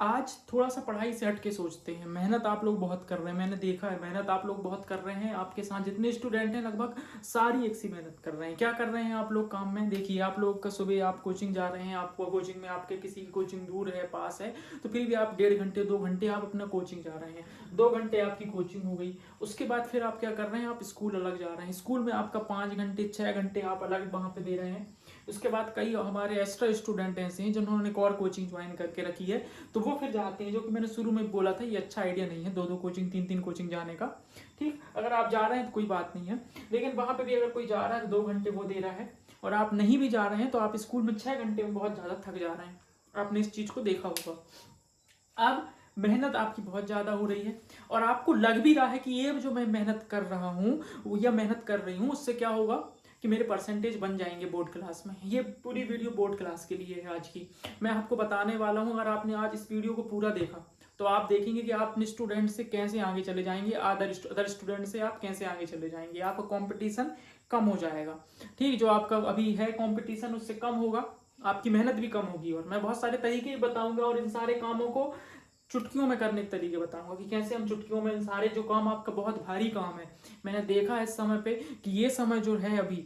आज थोड़ा सा पढ़ाई से हट के सोचते हैं। मेहनत आप लोग बहुत कर रहे हैं, मैंने देखा है, मेहनत आप लोग बहुत कर रहे हैं। आपके साथ जितने स्टूडेंट हैं लगभग सारी एक सी मेहनत कर रहे हैं। क्या कर रहे हैं आप लोग काम में? देखिए, आप लोग का सुबह आप कोचिंग जा रहे हैं, आपको कोचिंग में आपके किसी की कोचिंग दूर है, पास है, तो फिर भी आप 1.5 घंटे 2 घंटे आप अपना कोचिंग जा रहे हैं। 2 घंटे आपकी कोचिंग हो गई। उसके बाद फिर आप क्या कर रहे हैं? आप स्कूल अलग जा रहे हैं। स्कूल में आपका 5 घंटे 6 घंटे आप अलग वहाँ पे दे रहे हैं। उसके बाद कई हमारे एक्स्ट्रा स्टूडेंट ऐसे हैं जिन्होंने एक और कोचिंग ज्वाइन करके रखी है, तो वो फिर जाते हैं। जो कि मैंने शुरू में बोला था, ये अच्छा आइडिया नहीं है दो दो कोचिंग 3 3 कोचिंग जाने का। ठीक, अगर आप जा रहे हैं तो कोई बात नहीं है, लेकिन वहाँ पे भी अगर कोई जा रहा है तो 2 घंटे वो दे रहा है, और आप नहीं भी जा रहे हैं तो आप स्कूल में 6 घंटे में बहुत ज़्यादा थक जा रहे हैं। आपने इस चीज़ को देखा होगा। अब मेहनत आपकी बहुत ज़्यादा हो रही है, और आपको लग भी रहा है कि ये जो मैं मेहनत कर रहा हूँ या मेहनत कर रही हूँ, उससे क्या होगा कि मेरे परसेंटेज बन जाएंगे बोर्ड क्लास में। ये पूरी वीडियो बोर्ड क्लास के लिए है आज की। मैं आपको बताने वाला हूँ, अगर आपने आज इस वीडियो को पूरा देखा तो आप देखेंगे कि आप अपने स्टूडेंट से कैसे आगे चले जाएंगे, अदर स्टूडेंट से आप कैसे आगे चले जाएंगे। आपका कंपटीशन कम हो जाएगा। ठीक, जो आपका अभी है कंपटीशन उससे कम होगा, आपकी मेहनत भी कम होगी। और मैं बहुत सारे तरीके बताऊंगा, और इन सारे कामों को चुटकियों में करने के तरीके बताऊंगा कि कैसे हम चुटकियों में इन सारे जो काम, आपका बहुत भारी काम है, मैंने देखा है इस समय पे कि ये समय जो है अभी,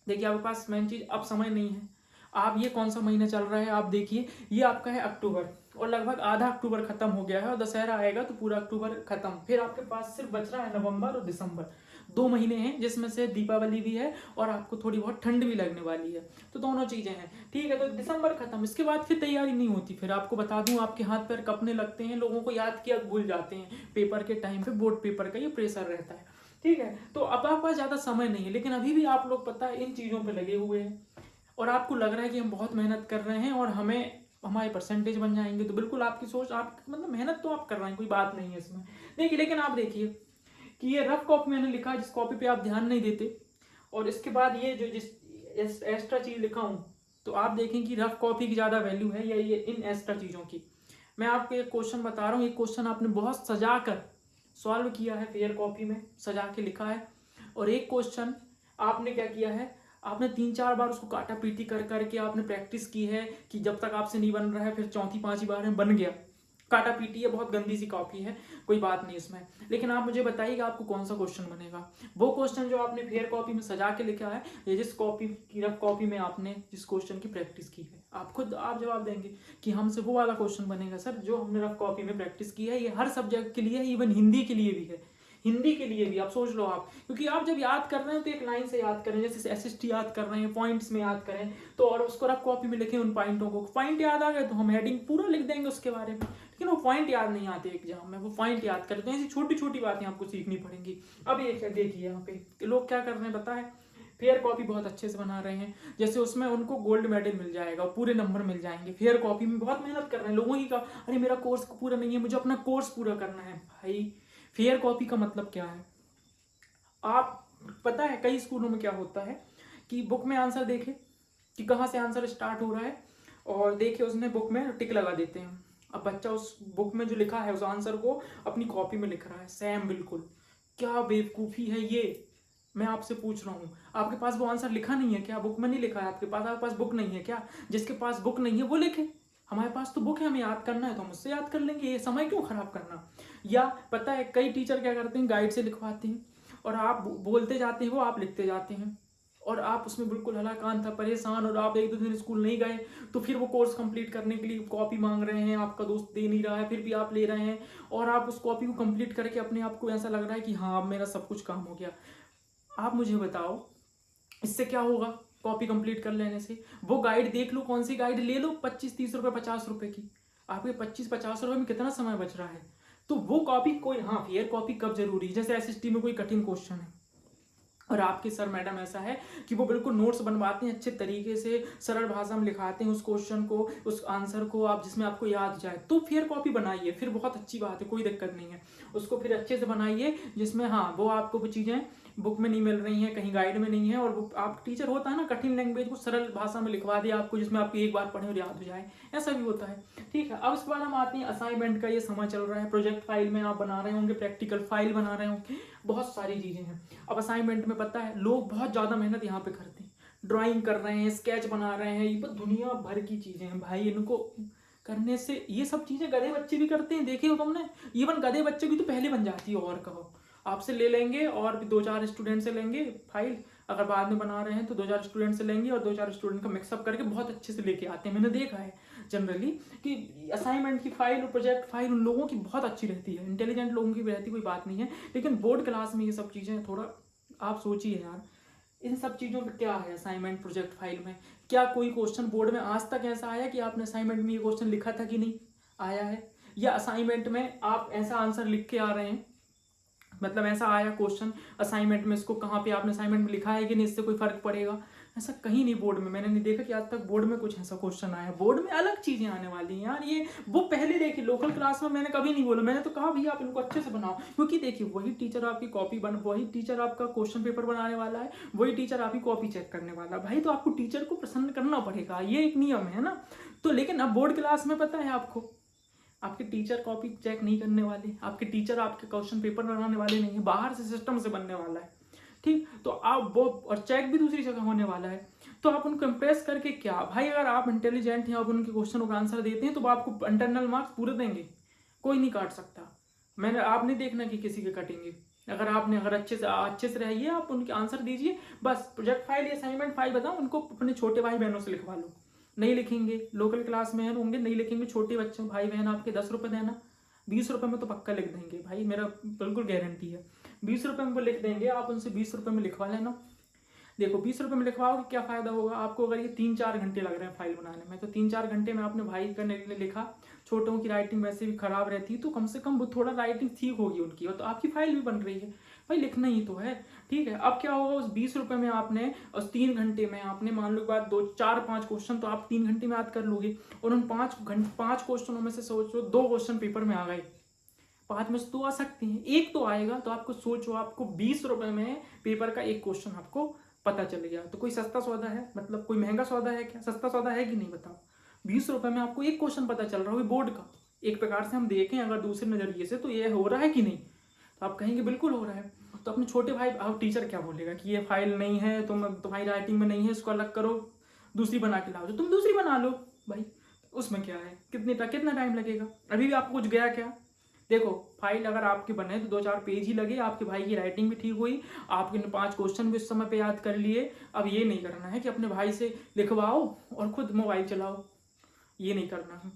देखिए आपके पास मेन चीज अब समय नहीं है। आप ये कौन सा महीना चल रहा है, आप देखिए, ये आपका है अक्टूबर, और लगभग आधा अक्टूबर खत्म हो गया है, और दशहरा आएगा तो पूरा अक्टूबर खत्म। फिर आपके पास सिर्फ बच रहा है नवंबर और दिसंबर, 2 महीने हैं, जिसमें से दीपावली भी है और आपको थोड़ी बहुत ठंड भी लगने वाली है। तो दोनों चीजें हैं। ठीक है, तो दिसंबर खत्म, इसके बाद फिर तैयारी नहीं होती। फिर आपको बता दूं, आपके हाथ पैर कपने लगते हैं, लोगों को याद किया भूल जाते हैं। पेपर के टाइम पे बोर्ड पेपर का ये प्रेशर रहता है। ठीक है, तो अब आपके पास ज्यादा समय नहीं है, लेकिन अभी भी आप लोग पता है इन चीजों पे लगे हुए हैं, और आपको लग रहा है कि हम बहुत मेहनत कर रहे हैं और हमें हमारे परसेंटेज बन जाएंगे। तो बिल्कुल आपकी सोच, आप मतलब मेहनत तो आप कर रहे हैं, कोई बात नहीं है इसमें। देखिए, लेकिन आप देखिए कि ये रफ कॉपी मैंने लिखा है, जिस कॉपी पे आप ध्यान नहीं देते, और इसके बाद ये जो जिस एक्स्ट्रा चीज लिखा हूं, तो आप देखें कि रफ कॉपी की ज्यादा वैल्यू है या ये इन एक्स्ट्रा चीजों की। मैं आपको एक क्वेश्चन बता रहा हूँ, एक क्वेश्चन आपने बहुत सजा कर सॉल्व किया है, फेयर कॉपी में सजा के लिखा है, और एक क्वेश्चन आपने क्या किया है, आपने 3 4 बार उसको काटा पीटी कर करके आपने प्रैक्टिस की है कि जब तक आपसे नहीं बन रहा है, फिर चौथी 5वीं बार में बन गया। काटा पीटी है, बहुत गंदी सी कॉपी है, कोई बात नहीं इसमें। लेकिन आप मुझे बताइएगा आपको कौन सा क्वेश्चन बनेगा। वो क्वेश्चन जो आपने फेयर कॉपी में सजा के लिखा है, या जिस कॉपी की रफ कॉपी में आपने जिस क्वेश्चन की प्रैक्टिस की है, आप खुद आप जवाब देंगे कि हमसे वो वाला क्वेश्चन बनेगा सर जो हमने रफ कॉपी में प्रैक्टिस की है। ये हर सब्जेक्ट के लिए है, इवन हिंदी के लिए भी है। हिंदी के लिए भी आप सोच लो आप, क्योंकि आप जब याद कर रहे हैं तो एक लाइन से याद करें, जैसे एसएसटी याद कर रहे हैं, पॉइंट्स में याद करें, तो और उसको रफ कॉपी में लिखें उन पॉइंटों को। पॉइंट याद आ गए तो हम हेडिंग पूरा लिख देंगे उसके बारे में, लेकिन वो पॉइंट याद नहीं आते एग्जाम में, वो पॉइंट याद करते हैं। ऐसी छोटी छोटी बातें आपको सीखनी पड़ेंगी। अब ये देखिए यहाँ पे लोग क्या कर रहे हैं पता है, फेयर कॉपी बहुत अच्छे से बना रहे हैं, जैसे उसमें उनको गोल्ड मेडल मिल जाएगा, पूरे नंबर मिल जाएंगे। फेयर कॉपी में बहुत मेहनत कर रहे हैं, लोगों की का अरे मेरा कोर्स पूरा नहीं है, मुझे अपना कोर्स पूरा करना है। भाई, फेयर कॉपी का मतलब क्या है? आप पता है कई स्कूलों में क्या होता है कि बुक में आंसर देखे कि कहाँ से आंसर स्टार्ट हो रहा है, और देखे उसने बुक में टिक लगा देते हैं। अब बच्चा उस बुक में जो लिखा है उस आंसर को अपनी कॉपी में लिख रहा है सेम बिल्कुल। क्या बेवकूफ़ी है ये! मैं आपसे पूछ रहा हूँ, आपके पास वो आंसर लिखा नहीं है क्या? बुक में नहीं लिखा है आपके पास बुक नहीं है क्या? जिसके पास बुक नहीं है वो लिखे। हमारे पास तो बुक है, हमें याद करना है तो हम उससे याद कर लेंगे, ये समय क्यों खराब करना। या पता है कई टीचर क्या करते हैं, गाइड से लिखवाते हैं, और आप बोलते जाते हैं वो आप लिखते जाते हैं, और आप उसमें बिल्कुल हलाकान था परेशान, और आप 1 2 दिन स्कूल नहीं गए, तो फिर वो कोर्स कंप्लीट करने के लिए कॉपी मांग रहे हैं, आपका दोस्त दे नहीं रहा है, फिर भी आप ले रहे हैं, और आप उस कॉपी को कंप्लीट करके अपने आप को ऐसा लग रहा है कि हाँ अब मेरा सब कुछ काम हो गया। आप मुझे बताओ इससे क्या होगा? कॉपी कंप्लीट कर लेने से वो गाइड देख लो, कौन सी गाइड ले लो, 25 30 रुपए 50 रुपए की, आपके 25 50 रुपए में कितना समय बच रहा है। तो वो कॉपी कोई, हाँ फेयर कॉपी कब जरूरी है, जैसे एसएसटी में कोई कठिन क्वेश्चन है और आपके सर मैडम ऐसा है कि वो बिल्कुल नोट्स बनवाते हैं अच्छे तरीके से, सरल भाषा में लिखाते हैं उस क्वेश्चन को, उस आंसर को, आप जिसमें आपको याद जाए, तो फेयर कॉपी बनाइए, फिर बहुत अच्छी बात है, कोई दिक्कत नहीं है। उसको फिर अच्छे से बनाइए जिसमें हाँ वो आपको वो चीज़ें बुक में नहीं मिल रही हैं, कहीं गाइड में नहीं है, और वो आप टीचर होता है ना कठिन लैंग्वेज को सरल भाषा में लिखवा दिया आपको, जिसमें आपको एक बार पढ़े और याद हो जाए, ऐसा भी होता है। ठीक है, अब इसके बाद हम आते हैं असाइनमेंट का। ये समय चल रहा है, प्रोजेक्ट फाइल में आप बना रहे होंगे, प्रैक्टिकल फाइल बना रहे होंगे, बहुत सारी चीज़ें हैं। अब असाइनमेंट में पता है लोग बहुत ज़्यादा मेहनत यहाँ पे करते हैं, ड्राइंग कर रहे हैं, स्केच बना रहे हैं, ये दुनिया भर की चीज़ें हैं भाई, इनको करने से ये सब चीज़ें गधे बच्चे भी करते हैं, देखे हो तुमने। इवन गधे बच्चे की तो पहले बन जाती है, और कहो आपसे ले लेंगे और भी 2-4 स्टूडेंट से लेंगे फाइल, अगर बाद में बना रहे हैं तो 2-4 स्टूडेंट से लेंगे और 2-4 स्टूडेंट का मिक्सअप करके बहुत अच्छे से लेके आते हैं। मैंने देखा है जनरली कि असाइनमेंट की फाइल और प्रोजेक्ट फाइल उन लोगों की बहुत अच्छी रहती है, इंटेलिजेंट लोगों की भी रहती, कोई बात नहीं है। लेकिन बोर्ड क्लास में ये सब चीज़ें थोड़ा आप सोचिए यार, इन सब चीज़ों का क्या है असाइनमेंट प्रोजेक्ट फाइल में। क्या कोई क्वेश्चन बोर्ड में आज तक ऐसा आया कि आपने असाइनमेंट में ये क्वेश्चन लिखा था कि नहीं आया है, या असाइनमेंट में आप ऐसा आंसर लिख के आ रहे हैं, मतलब ऐसा आया क्वेश्चन असाइनमेंट में, इसको कहाँ पे आपने असाइनमेंट में लिखा है कि नहीं, इससे कोई फर्क पड़ेगा? ऐसा कहीं नहीं बोर्ड में, मैंने नहीं देखा कि आज तक बोर्ड में कुछ ऐसा क्वेश्चन आया। बोर्ड में अलग चीजें आने वाली हैं यार, ये वो पहले देखिए लोकल क्लास में मैंने कभी नहीं बोला, मैंने तो कहा भैया आप इनको अच्छे से बनाओ, क्योंकि देखिए वही टीचर आपकी कॉपी वही टीचर आपका क्वेश्चन पेपर बनाने वाला है, वही टीचर आपकी कॉपी चेक करने वाला है भाई, तो आपको टीचर को प्रसन्न करना पड़ेगा, ये एक नियम है ना। तो लेकिन अब बोर्ड क्लास में पता है आपको, आपके टीचर कॉपी चेक नहीं करने वाले, आपके टीचर आपके क्वेश्चन पेपर बनाने वाले नहीं है, बाहर से सिस्टम से बनने वाला है, ठीक। तो आप वो और चेक भी दूसरी जगह होने वाला है, तो आप उनको इम्प्रेस करके क्या भाई, अगर आप इंटेलिजेंट हैं, आप उनके क्वेश्चनों का आंसर देते हैं तो आपको इंटरनल मार्क्स पूरे देंगे, कोई नहीं काट सकता। मैंने आप नहीं देखना कि किसी के कटेंगे, अगर अच्छे से रहिए, आप उनके आंसर दीजिए बस। प्रोजेक्ट फाइल या असाइनमेंट फाइल बताओ उनको अपने छोटे भाई बहनों से लिखवा लो, नहीं लिखेंगे लोकल क्लास में होंगे, नहीं लिखेंगे, छोटे बच्चे भाई बहन आपके 10 रुपये देना, 20 रुपये में तो पक्का लिख देंगे भाई, मेरा बिल्कुल गारंटी है, 20 रुपये में वो लिख देंगे, आप उनसे 20 रुपये में लिखवा लेना। देखो 20 रुपये में लिखवाओगे क्या फायदा होगा आपको, अगर ये 3-4 घंटे लग रहे हैं फाइल बनाने में, तो 3-4 घंटे में आपने भाई करने के लिए लिखा, छोटों की राइटिंग वैसे भी खराब रहती है, तो कम से कम वो थोड़ा राइटिंग ठीक होगी उनकी, और तो आपकी फाइल भी बन रही है भाई, लिखना ही तो है, ठीक है। अब क्या होगा, उस 20 रुपये में आपने उस 3 घंटे में आपने मान लो बात 2-4-5 क्वेश्चन तो आप 3 घंटे में याद कर लोगे, और उन 5 क्वेश्चनों में से सोचो 2 क्वेश्चन पेपर में आ गए, 5 में से 2 आ सकते हैं, एक तो आएगा, तो आपको सोचो आपको 20 रुपये में पेपर का एक क्वेश्चन आपको पता चल गया, तो कोई सस्ता सौदा है, मतलब कोई महंगा सौदा है क्या, सस्ता सौदा है कि नहीं बताओ। 20 रुपये में आपको एक क्वेश्चन पता चल रहा है बोर्ड का, एक प्रकार से हम देखें अगर दूसरे नजरिए से, तो ये हो रहा है कि नहीं, तो आप कहेंगे बिल्कुल हो रहा है। तो अपने छोटे भाई, अब टीचर क्या बोलेगा कि ये फाइल नहीं है, तुम्हारी राइटिंग में नहीं है, इसको अलग करो, दूसरी बना के लाओ, तो तुम दूसरी बना लो भाई, उसमें क्या है, कितना टाइम लगेगा, अभी भी आपको कुछ गया क्या। देखो फाइल अगर आपके बने तो 2-4 पेज ही लगे, आपके भाई की राइटिंग भी ठीक हुई, आपके 5 क्वेश्चन भी उस समय पे याद कर लिए। अब ये नहीं करना है कि अपने भाई से लिखवाओ और खुद मोबाइल चलाओ, ये नहीं करना है,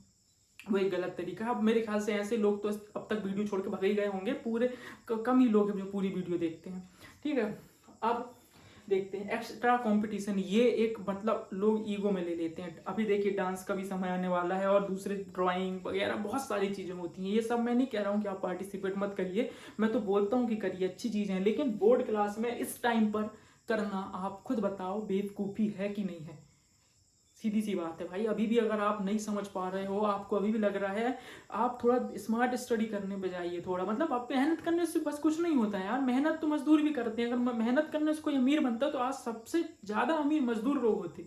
वो एक गलत तरीका है। अब मेरे ख्याल से ऐसे लोग तो अब तक वीडियो छोड़ के भगे ही गए होंगे, पूरे कम ही लोग हैं जो पूरी वीडियो देखते हैं, ठीक है। अब देखते हैं एक्स्ट्रा कंपटीशन, ये एक मतलब लोग ईगो में ले लेते हैं। अभी देखिए डांस का भी समय आने वाला है, और दूसरे ड्राइंग वगैरह बहुत सारी चीज़ें होती हैं, ये सब मैं नहीं कह रहा हूँ कि आप पार्टिसिपेट मत करिए, मैं तो बोलता हूँ कि करिए, अच्छी चीज़ें हैं, लेकिन बोर्ड क्लास में इस टाइम पर करना, आप खुद बताओ बेवकूफ़ी है कि नहीं है, सीधी सी बात है भाई। अभी भी अगर आप नहीं समझ पा रहे हो, आपको अभी भी लग रहा है, आप थोड़ा स्मार्ट स्टडी करने बजाइए, थोड़ा मतलब आप मेहनत करने से बस कुछ नहीं होता है यार, मेहनत तो मजदूर भी करते हैं, अगर मेहनत करने से कोई अमीर बनता तो आज सबसे ज़्यादा अमीर मजदूर लोग होते,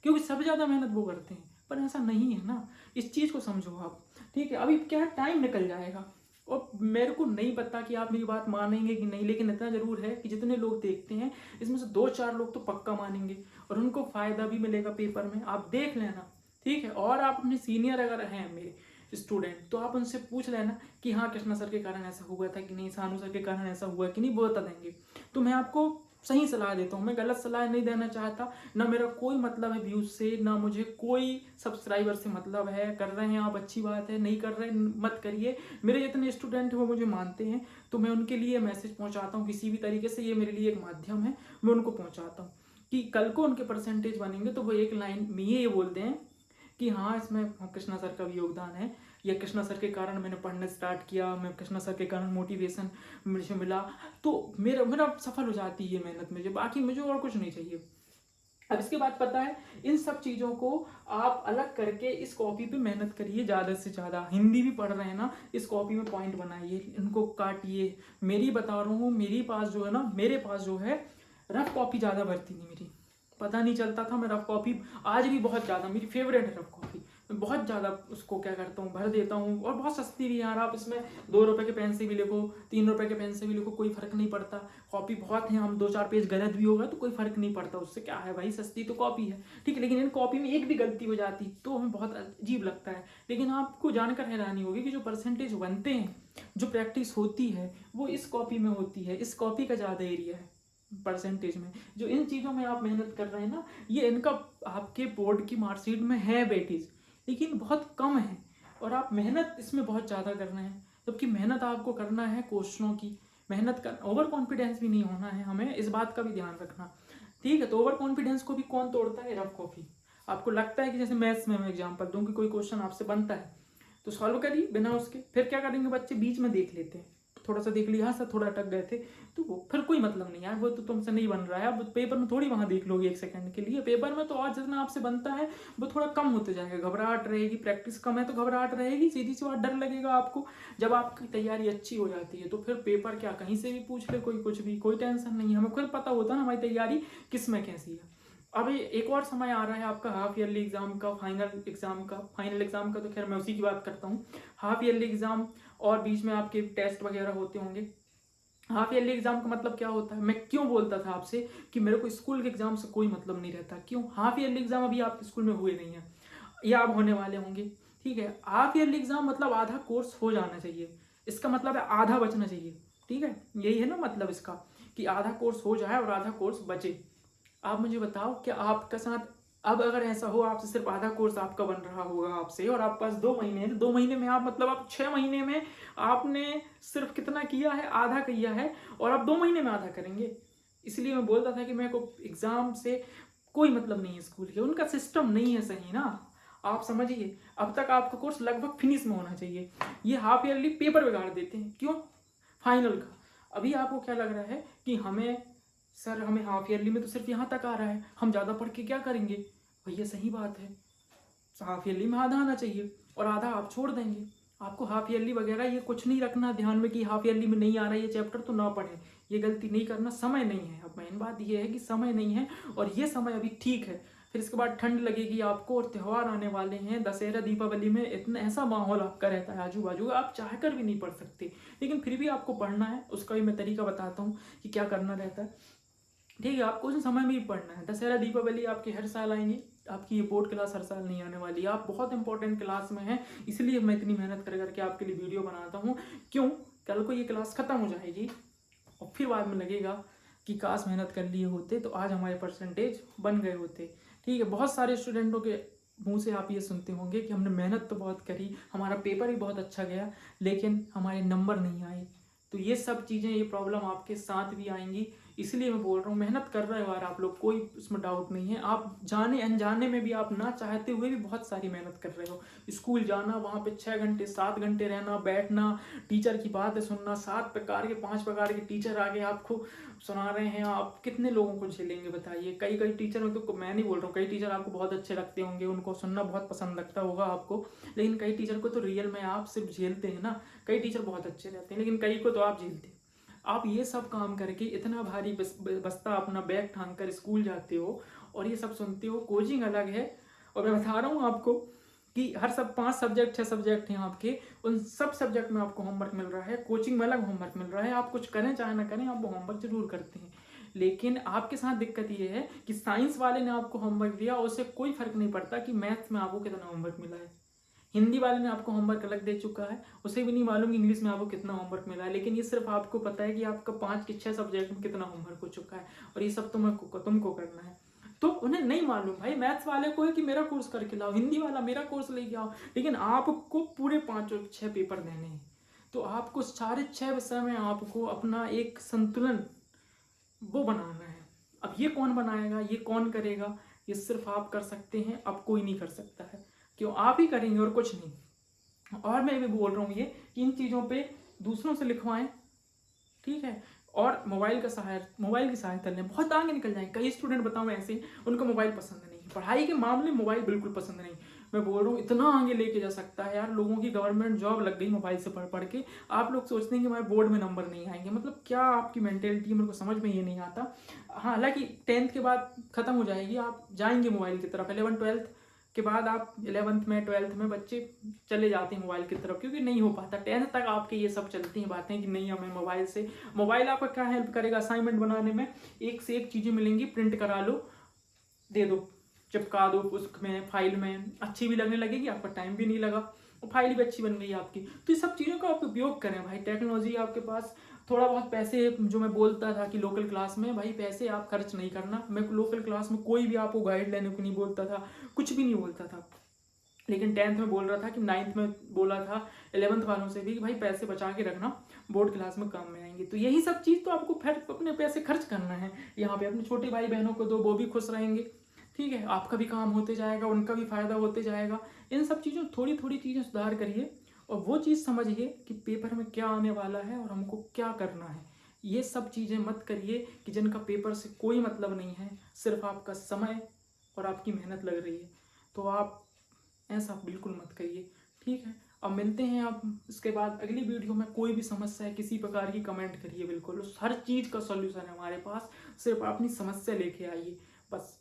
क्योंकि सबसे ज़्यादा मेहनत वो करते हैं, पर ऐसा नहीं है ना, इस चीज़ को समझो आप, ठीक है। अभी क्या टाइम निकल जाएगा, और मेरे को नहीं पता कि आप मेरी बात मानेंगे कि नहीं, लेकिन इतना जरूर है कि जितने लोग देखते हैं इसमें से 2-4 लोग तो पक्का मानेंगे, और उनको फायदा भी मिलेगा पेपर में, आप देख लेना, ठीक है। और आप अपने सीनियर अगर हैं मेरे स्टूडेंट, तो आप उनसे पूछ लेना कि हाँ कृष्णा सर के कारण ऐसा हुआ था कि नहीं, सानू सर के कारण ऐसा हुआ कि नहीं, वो बता देंगे। तो मैं आपको सही सलाह देता हूँ, मैं गलत सलाह नहीं देना चाहता, ना मेरा कोई मतलब है व्यूज से, ना मुझे कोई सब्सक्राइबर से मतलब है। कर रहे हैं आप अच्छी बात है, नहीं कर रहे मत करिए, मेरे जितने स्टूडेंट हैं वो मुझे मानते हैं, तो मैं उनके लिए मैसेज पहुँचाता हूँ किसी भी तरीके से, ये मेरे लिए एक माध्यम है, मैं उनको पहुँचाता हूँ कि कल को उनके परसेंटेज बनेंगे तो वो एक लाइन में ये बोलते हैं कि हाँ इसमें कृष्णा सर का भी योगदान है, या कृष्णा सर के कारण मैंने पढ़ना स्टार्ट किया, मैं कृष्णा सर के कारण मोटिवेशन मुझे मिला, तो मेरा सफल हो जाती है मेहनत मुझे, बाकी मुझे और कुछ नहीं चाहिए। अब इसके बाद पता है, इन सब चीज़ों को आप अलग करके इस कॉपी पे मेहनत करिए ज़्यादा से ज़्यादा। हिंदी भी पढ़ रहे हैं ना, इस कॉपी में पॉइंट बनाइए, इनको काटिए। मेरी बता रहा हूँ, मेरे पास जो है रफ कॉपी ज़्यादा बढ़ती नहीं मेरी, पता नहीं चलता था, मैं रफ कॉपी आज भी बहुत ज़्यादा मेरी फेवरेट है रफ कॉपी, मैं बहुत ज़्यादा उसको क्या करता हूँ, भर देता हूँ। और बहुत सस्ती भी यार, आप इसमें 2 रुपये के पेन से भी लिखो, 3 रुपये के पेन से भी लिखो, कोई फ़र्क नहीं पड़ता। कॉपी बहुत है, हम 2-4 पेज गलत भी होगा तो कोई फ़र्क नहीं पड़ता, उससे क्या है भाई, सस्ती तो कॉपी है, ठीक है। लेकिन इन कॉपी में एक भी गलती हो जाती तो हमें बहुत अजीब लगता है। लेकिन आपको जानकर हैरानी होगी कि जो परसेंटेज बनते हैं, जो प्रैक्टिस होती है, वो इस कॉपी में होती है। इस कॉपी का ज़्यादा एरिया है परसेंटेज में। जो इन चीज़ों में आप मेहनत कर रहे हैं ना, ये इनका आपके बोर्ड की मार्कशीट में है वेटेज, लेकिन बहुत कम है। और आप मेहनत इसमें बहुत ज़्यादा कर रहे हैं, जबकि मेहनत आपको करना है क्वेश्चनों की। मेहनत कर, ओवर कॉन्फिडेंस भी नहीं होना है हमें, इस बात का भी ध्यान रखना, ठीक है। तो ओवर कॉन्फिडेंस को भी कौन तोड़ता है? Rough copy. आपको लगता है कि जैसे मैथ्स में मैं एग्जाम्पल दूँ कि कोई क्वेश्चन आपसे बनता है तो सॉल्व करिए बिना उसके। फिर क्या करेंगे बच्चे, बीच में देख लेते हैं, थोड़ा सा देख लिया, हाँ सर थोड़ा अटक गए थे, तो वो फिर कोई मतलब नहीं यार, वो तो तुमसे नहीं बन रहा है। अब पेपर में थोड़ी वहाँ देख लोगे 1 सेकंड के लिए, पेपर में तो और जितना आपसे बनता है वो थोड़ा कम होते जाएगा। घबराहट रहेगी, प्रैक्टिस कम है तो घबराहट रहेगी, सीधी सी बात, डर लगेगा आपको। जब आपकी तैयारी अच्छी हो जाती है तो फिर पेपर क्या कहीं से भी पूछ ले कोई कुछ भी, कोई टेंशन नहीं है। हमें खुद पता होता है ना हमारी तैयारी किस में कैसी है। अब एक और समय आ रहा है आपका हाफ ईयरली एग्जाम का, फाइनल एग्जाम का। फाइनल एग्जाम का तो खैर मैं उसी की बात करता हूँ। हाफ ईयरली एग्जाम और बीच में आपके टेस्ट वगैरह होते होंगे। हाफ ईयरली एग्जाम का मतलब क्या होता है? मैं क्यों बोलता था आपसे कि मेरे को स्कूल के एग्जाम से कोई मतलब नहीं रहता, क्यों? हाफ ईयरली एग्जाम अभी आपके स्कूल में हुए नहीं है या अब होने वाले होंगे, ठीक है। हाफ ईयरली एग्जाम मतलब आधा कोर्स हो जाना चाहिए, इसका मतलब है आधा बचना चाहिए, ठीक है। यही है ना मतलब इसका, कि आधा कोर्स हो जाए और आधा कोर्स बचे। आप मुझे बताओ कि आपका साथ अब अगर ऐसा हो, आपसे सिर्फ आधा कोर्स आपका बन रहा होगा आपसे, और आपके पास 2 महीने हैं, 2 महीने में आप मतलब आप 6 महीने में आपने सिर्फ कितना किया है? आधा किया है, और आप 2 महीने में आधा करेंगे। इसलिए मैं बोलता था कि मेरे को एग्जाम से कोई मतलब नहीं है, स्कूल के उनका सिस्टम नहीं है सही ना। आप समझिए, अब तक आपका कोर्स लगभग फिनिश में होना चाहिए, ये हाफ ईयरली पेपर बिगाड़ देते हैं। क्यों? फाइनल का अभी आपको क्या लग रहा है कि हमें, सर हमें हाफ ईयरली में तो सिर्फ यहाँ तक आ रहा है, हम ज़्यादा पढ़ के क्या करेंगे? भैया सही बात है, हाफ ईयरली में आधा आना चाहिए और आधा आप छोड़ देंगे। आपको हाफ ईयरली वगैरह ये कुछ नहीं रखना ध्यान में कि हाफ ईयरली में नहीं आ रहा है ये चैप्टर तो ना पढ़े, ये गलती नहीं करना। समय नहीं है, अब मेन बात ये है कि समय नहीं है, और ये समय अभी ठीक है। फिर इसके बाद ठंड लगेगी आपको और त्यौहार आने वाले हैं, दशहरा दीपावली में इतना ऐसा माहौल आपका रहता है आजू बाजू, आप चाह कर भी नहीं पढ़ सकते, लेकिन फिर भी आपको पढ़ना है। उसका भी मैं तरीका बताता हूँ कि क्या करना रहता है, ठीक है। आपको उस समय में भी पढ़ना है। दशहरा दीपावली आपकी हर साल आएंगी, आपकी ये बोर्ड क्लास हर साल नहीं आने वाली, आप बहुत इंपॉर्टेंट क्लास में हैं, इसलिए मैं इतनी मेहनत कर करके आपके लिए वीडियो बनाता हूँ। क्यों? कल को ये क्लास खत्म हो जाएगी और फिर बाद में लगेगा कि काश मेहनत कर लिए होते तो आज हमारे परसेंटेज बन गए होते, ठीक है। बहुत सारे स्टूडेंटों के मुंह से आप ये सुनते होंगे कि हमने मेहनत तो बहुत करी, हमारा पेपर भी बहुत अच्छा गया, लेकिन हमारे नंबर नहीं आए। तो ये सब चीज़ें, ये प्रॉब्लम आपके साथ भी आएंगी, इसलिए मैं बोल रहा हूँ मेहनत कर रहे हो यार आप लोग, कोई उसमें डाउट नहीं है। आप जाने अनजाने में भी, आप ना चाहते हुए भी बहुत सारी मेहनत कर रहे हो। स्कूल जाना, वहाँ पे 6 घंटे 7 घंटे रहना, बैठना, टीचर की बातें सुनना, 7 प्रकार के 5 प्रकार के टीचर आगे आपको सुना रहे हैं, आप कितने लोगों को झेलेंगे बताइए। कई कई टीचर, तो मैं नहीं बोल रहा हूँ, कई टीचर आपको बहुत अच्छे लगते होंगे, उनको सुनना बहुत पसंद लगता होगा आपको, लेकिन कई टीचर को तो रियल में आप सिर्फ झेलते हैं ना। कई टीचर बहुत अच्छे रहते हैं, लेकिन कई को तो आप झेलते हैं। आप ये सब काम करके इतना भारी बस्ता अपना बैग टांग कर स्कूल जाते हो और ये सब सुनते हो। कोचिंग अलग है, और मैं बता रहा हूँ आपको कि हर सब 5 सब्जेक्ट 6 सब्जेक्ट हैं आपके, उन सब सब्जेक्ट में आपको होमवर्क मिल रहा है, कोचिंग में अलग होमवर्क मिल रहा है। आप कुछ करें चाहे ना करें, आप वो होमवर्क जरूर करते हैं। लेकिन आपके साथ दिक्कत ये है कि साइंस वाले ने आपको होमवर्क दिया, उससे कोई फर्क नहीं पड़ता कि मैथ्स में आपको कितना होमवर्क मिला है। हिंदी वाले ने आपको होमवर्क अलग दे चुका है, उसे भी नहीं मालूम कि इंग्लिश में आपको कितना होमवर्क मिला है, लेकिन ये सिर्फ आपको पता है कि आपका 5 के 6 सब्जेक्ट में कितना होमवर्क हो चुका है, और ये सब तुमको करना है। तो उन्हें नहीं मालूम भाई, मैथ्स वाले को है कि मेरा कोर्स करके लाओ, हिंदी वाला मेरा कोर्स लेके आओ, लेकिन आपको पूरे 5 और 6 पेपर देने हैं। तो आपको सारे 6 विषय में आपको अपना एक संतुलन वो बनाना है। अब ये कौन बनाएगा, ये कौन करेगा? ये सिर्फ आप कर सकते हैं, अब कोई नहीं कर सकता है। क्यों? आप ही करेंगे और कुछ नहीं। और मैं भी बोल रहा हूँ ये कि इन चीज़ों पे दूसरों से लिखवाएं, ठीक है। और मोबाइल की सहायता लें, बहुत आगे निकल जाएंगे। कई स्टूडेंट बताऊँ ऐसे, उनको मोबाइल पसंद नहीं, पढ़ाई के मामले में मोबाइल बिल्कुल पसंद नहीं। मैं बोल रहा हूँ इतना आगे लेके जा सकता है यार, लोगों की गवर्नमेंट जॉब लग गई मोबाइल से पढ़ पढ़ के। आप लोग सोचते हैं कि हमारे बोर्ड में नंबर नहीं आएंगे, मतलब क्या आपकी मेंटेलिटी, मेरे को समझ में ये नहीं आता। हाँ, हालांकि 10th के बाद खत्म हो जाएगी, आप जाएंगे मोबाइल की तरफ, 11th 12th के बाद आप 11th में 12th में बच्चे चले जाते हैं मोबाइल की तरफ, क्योंकि नहीं हो पाता। 10th तक आपके ये सब चलती हैं बातें कि नहीं हमें मोबाइल से, मोबाइल आपका क्या हेल्प करेगा असाइनमेंट बनाने में, एक से एक चीज़ें मिलेंगी, प्रिंट करा लो, दे दो, चिपका दो उसमें फाइल में, अच्छी भी लगने लगेगी, आपका टाइम भी नहीं लगा और फाइल भी अच्छी बन गई आपकी। तो ये सब चीज़ों का आप उपयोग करें भाई। टेक्नोलॉजी आपके पास थोड़ा बहुत पैसे, जो मैं बोलता था कि लोकल क्लास में भाई पैसे आप खर्च नहीं करना, मैं लोकल क्लास में कोई भी आपको गाइड लेने को नहीं बोलता था, कुछ भी नहीं बोलता था, लेकिन 10th में बोल रहा था कि 9th में बोला था 11th वालों से भी कि भाई पैसे बचा के रखना, बोर्ड क्लास में काम में आएंगे। तो यही सब चीज़ तो आपको फिर अपने पैसे खर्च करना है, यहाँ पे अपने छोटे भाई बहनों को दो, वो भी खुश रहेंगे, ठीक है, आपका भी काम होते जाएगा, उनका भी फायदा होते जाएगा। इन सब चीज़ों थोड़ी थोड़ी चीज़ें सुधार करिए और वो चीज़ समझिए कि पेपर में क्या आने वाला है और हमको क्या करना है। ये सब चीज़ें मत करिए कि जिनका पेपर से कोई मतलब नहीं है, सिर्फ आपका समय और आपकी मेहनत लग रही है, तो आप ऐसा बिल्कुल मत करिए, ठीक है। अब मिलते हैं आप इसके बाद अगली वीडियो में। कोई भी समस्या है किसी प्रकार की कमेंट करिए, बिल्कुल हर चीज़ का सॉल्यूशन है हमारे पास, सिर्फ अपनी समस्या लेके आइए बस।